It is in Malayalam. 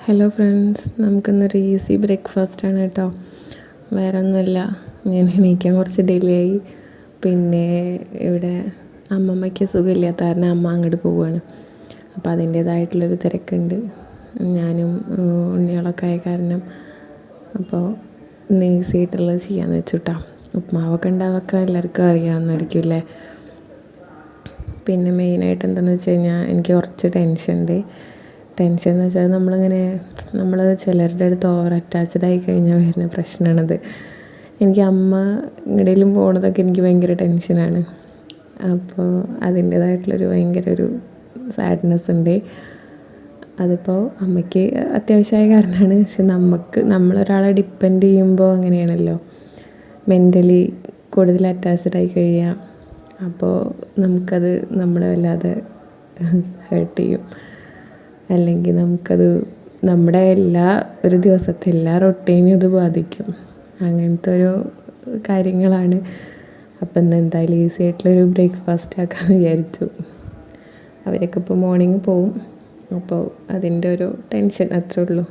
ഹലോ ഫ്രണ്ട്സ്, നമുക്കിന്നൊരു ഈസി ബ്രേക്ക്ഫാസ്റ്റാണ് കേട്ടോ. വേറെ ഒന്നുമില്ല, ഞാൻ എണീക്കാൻ കുറച്ച് ഡിലേ ആയി. പിന്നെ ഇവിടെ അമ്മമ്മയ്ക്ക് സുഖമില്ലാത്ത കാരണം അമ്മ അങ്ങോട്ട് പോവുകയാണ്. അപ്പോൾ അതിൻ്റേതായിട്ടുള്ളൊരു തിരക്കുണ്ട്. ഞാനും ഉണ്ണികളൊക്കെ ആയ കാരണം അപ്പോൾ ഇന്ന് ഈസി ആയിട്ടുള്ളത് ചെയ്യാമെന്ന് വെച്ചുട്ടാ. ഉപ്മാവൊക്കെ ഉണ്ടാവൊക്കെ എല്ലാവർക്കും അറിയാവുന്നതായിരിക്കും അല്ലേ. പിന്നെ മെയിനായിട്ട് എന്താണെന്ന് വെച്ച് കഴിഞ്ഞാൽ എനിക്ക് കുറച്ച് ടെൻഷൻ എന്ന് വെച്ചാൽ നമ്മൾ ചിലരുടെ അടുത്ത് ഓവർ അറ്റാച്ച്ഡ് ആയി കഴിഞ്ഞാൽ വരുന്ന പ്രശ്നമാണത്. എനിക്ക് അമ്മ എവിടെയെങ്കിലും പോണതൊക്കെ എനിക്ക് ഭയങ്കര ടെൻഷനാണ്. അപ്പോൾ അതിൻ്റേതായിട്ടുള്ളൊരു ഭയങ്കര ഒരു സാഡ്നെസ് ഉണ്ട്. അതിപ്പോൾ അമ്മയ്ക്ക് അത്യാവശ്യമായ കാരണമാണ്. പക്ഷെ നമ്മളൊരാളെ ഡിപ്പെൻഡ് ചെയ്യുമ്പോൾ അങ്ങനെയാണല്ലോ, മെൻ്റലി കൂടുതൽ അറ്റാച്ച്ഡ് ആയി കഴിയുക. അപ്പോൾ നമുക്കത് നമ്മളെ വല്ലാതെ ഹേർട്ട് ചെയ്യും. അല്ലെങ്കിൽ നമുക്കത് നമ്മുടെ ഒരു ദിവസത്തെ എല്ലാ റൊട്ടീനും അത് ബാധിക്കും. അങ്ങനത്തെ ഒരു കാര്യങ്ങളാണ്. അപ്പം ഇന്ന് എന്തായാലും ഈസി ആയിട്ടുള്ളൊരു ബ്രേക്ക്ഫാസ്റ്റ് ആക്കാമെന്ന് വിചാരിച്ചു. അവരൊക്കെ ഇപ്പോൾ മോർണിംഗ് പോവും. അപ്പോൾ അതിൻ്റെ ഒരു ടെൻഷൻ അത്രേ ഉള്ളൂ.